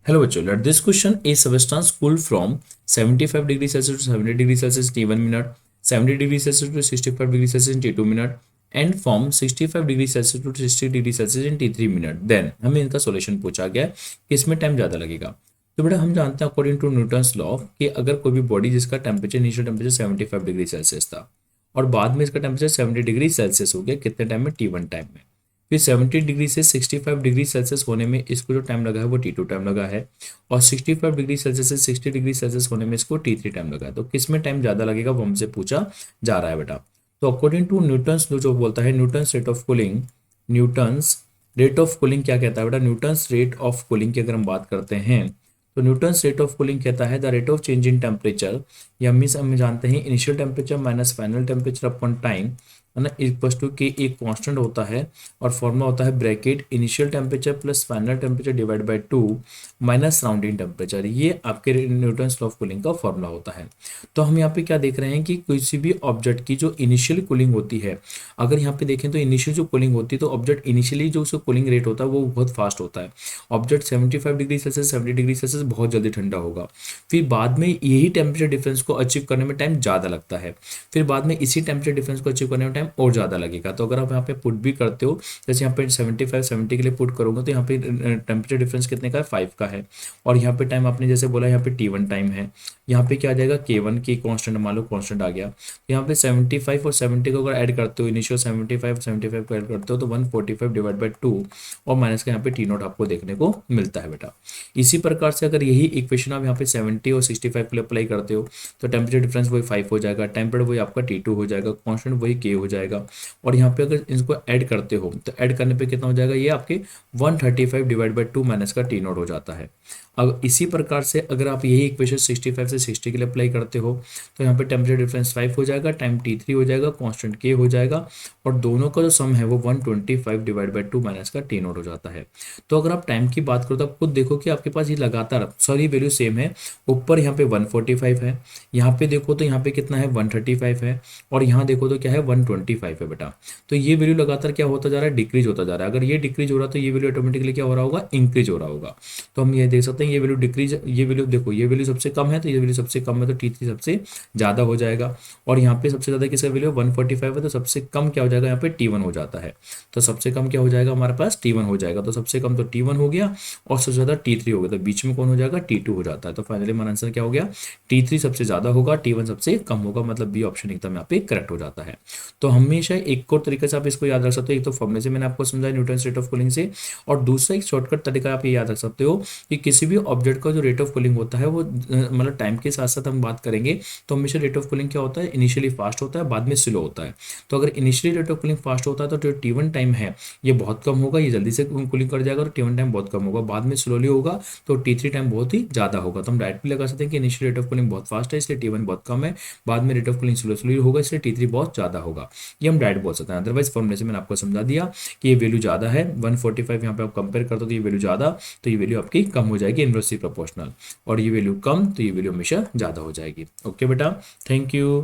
Hello बच्चों, let this question a substance cool from 75 degree Celsius to 70 degree Celsius T 1 minute, 70 degree Celsius to 65 degree Celsius in T 2 minute and from 65 degree Celsius to 60 degree Celsius in T 3 minute. Then हमें इनका solution पूछा गया है कि इसमें time ज़्यादा लगेगा। तो बेटा हम जानते हैं अकॉर्डिंग टू न्यूटन्स लॉ कि अगर कोई भी बॉडी जिसका temperature initial temperature 75 degree Celsius था और बाद में इसका टेम्परेचर 70 डिग्री सेल्सियस हो गया, कितने टाइम में? T1 टाइम में। फिर 70 डिग्री से 65 डिग्री सेल्सियस होने में इसको जो टाइम लगा है वो T2 टाइम लगा है, और 65 डिग्री सेल्सियस से 60 डिग्री सेल्सियस होने में इसको T3 टाइम लगा है। तो किस में टाइम ज़्यादा लगेगा वो हमसे पूछा जा रहा है बेटा। तो अकॉर्डिंग टू न्यूटन्स जो बोलता है Newton's rate of cooling, Newton's rate of cooling क्या कहता है बेटा? न्यूटन्स रेट ऑफ कूलिंग की अगर हम बात करते हैं तो न्यूटन्स रेट ऑफ कूलिंग कहता है the rate of change in temperature, या मीन्स हम जानते हैं initial temperature minus final temperature upon time है ना, इक्वल्स टू के एक कांस्टेंट होता है और फॉर्मूला होता है bracket initial temperature plus final temperature divide by 2 minus surrounding temperature. ये आपके न्यूटन्स लॉ ऑफ कूलिंग का फॉर्मूला होता है। तो हम यहाँ पे क्या देख रहे हैं कि किसी भी ऑब्जेक्ट की जो इनिशियल कूलिंग होती है, अगर यहाँ पे देखें तो इनिशियल जो कूलिंग होती है तो ऑब्जेक्ट इनिशियली जो उसका कूलिंग रेट होता है वो बहुत फास्ट होता है। Object 75 degree Celsius 70 degree Celsius बहुत जल्दी ठंडा होगा। फिर बाद में यही टेम्परेचर डिफरेंस को अचीव करने में टाइम ज़्यादा लगता है। फिर बाद में इसी टेम्परेचर डिफरेंस को अचीव करने में टाइम और ज़्यादा लगेगा। तो अगर आप यहाँ पे पुट भी करते हो, जैसे यहाँ पे 75 70 के लिए पुट करोगे तो यहाँ पे टेम्परेचर डिफरेंस कितने का है? 5 का है। और यहाँ पे टाइम आपने जैसे बोला यहाँ पे T1 टाइम है, यहाँ पे क्या आ जाएगा? K1 की कॉन्स्टेंट मान लो, कॉन्स्टेंट आ गया। यहाँ पे 75 और 70 को अगर ऐड करते हो, इनिशियल 75 को ऐड करते हो तो 145 डिवाइड बाई 2 और माइनस का यहाँ पे T0 आपको देखने को मिलता है बेटा। इसी प्रकार से अगर यही इक्वेशन आप यहाँ पे 70 और 65 के लिए अप्लाई करते हो तो टेम्परेचर डिफरेंस वही 5 हो जाएगा, टेम्परेचर वही आपका T2 हो जाएगा, कॉन्स्टेंट वही K हो जाएगा। और यहाँ पे अगर इसको ऐड करते हो तो ऐड करने पे कितना हो जाएगा? ये आपके 135 डिवाइड बाई 2 माइनस का T0 हो जाता है। अब इसी प्रकार से अगर आप यही इक्वेशन 65 से 60 के लिए अप्लाई करते हो तो यहाँ पे टेम्परेचर डिफरेंस 5 हो जाएगा, टाइम T3 हो जाएगा, कांस्टेंट K हो जाएगा, और दोनों का जो सम है वो 125 डिवाइड बाई 2 माइनस का T0 हो जाता है। तो अगर आप टाइम की बात करो तो आप खुद देखो कि आपके पास ये लगातार सॉरी वैल्यू सेम है। ऊपर यहाँ पे 145 है, यहाँ पे देखो तो यहाँ पे कितना है? 135 है, और यहाँ देखो तो क्या है? 125 है बेटा। तो ये वैल्यू लगातार क्या होता जा रहा है? डिक्रीज होता जा रहा है। अगर ये डिक्रीज हो रहा है तो ये वैल्यू ऑटोमेटिकली क्या हो रहा होगा? इंक्रीज हो रहा होगा। तो हम ये देख सकते हैं ये वैल्यू डिक्रीज, ये वैल्यू देखो, ये वैल्यू सबसे कम है तो ये वैल्यू सबसे कम है तो T3 सबसे ज़्यादा हो जाएगा। और यहाँ पे सबसे ज़्यादा किसका वैल्यू 145 है तो सबसे कम क्या हो जाएगा? यहाँ पे T1 हो जाता है। तो सबसे कम क्या हो जाएगा हमारे पास? T1 हो जाएगा। तो सबसे कम तो T1 हो गया और सबसे ज़्यादा T3 हो गया, तो बीच में कौन हो जाएगा? T2 हो जाता है। तो फाइनली हमारा आंसर क्या हो गया? T3 सबसे ज़्यादा होगा, T1 सबसे कम होगा, मतलब बी ऑप्शन एकदम यहाँ पे करेक्ट हो जाता है। तो हमेशा एक और तरीके से आप इसको याद रख सकते हो, एक तो फॉर्मूले से मैंने आपको समझाया न्यूटन्स रेट ऑफ कूलिंग से, और दूसरा एक शॉर्टकट तरीका आप ये याद रख सकते हो कि किसी भी ऑब्जेक्ट का जो रेट ऑफ कूलिंग होता है वो मतलब टाइम के साथ साथ हम बात करेंगे तो हमेशा रेट ऑफ कूलिंग क्या होता है? इनिशियली फास्ट होता है, बाद में स्लो होता है। तो अगर initially rate of cooling fast होता है तो जो T1 टाइम है ये बहुत कम होगा, ये जल्दी से कूलिंग कर जाएगा, और T1 टाइम बहुत कम होगा, बाद में स्लोली होगा तो T3 टाइम बहुत ही ज़्यादा होगा। तो हम डायरेक्ट भी लगा सकते हैं कि इनिशियल रेट ऑफ कूलिंग बहुत फास्ट है इसलिए T1 बहुत कम है, बाद में रेट ऑफ कूलिंग स्लोली होगा इसलिए T3 बहुत ज़्यादा होगा। ये हम डायरेक्ट बोल सकते हैं। अदरवाइज फॉर्मूले से मैंने आपको समझा दिया कि ये वैल्यू ज़्यादा है 145, यहाँ पे आप कंपेयर करते हो तो ये वैल्यू ज़्यादा, तो ये वैल्यू आपकी कम हो जाएगी इनवर्सली प्रोपोर्शनल, और ये वैल्यू कम तो ये वैल्यू हमेशा ज़्यादा हो जाएगी। ओके बेटा, थैंक यू।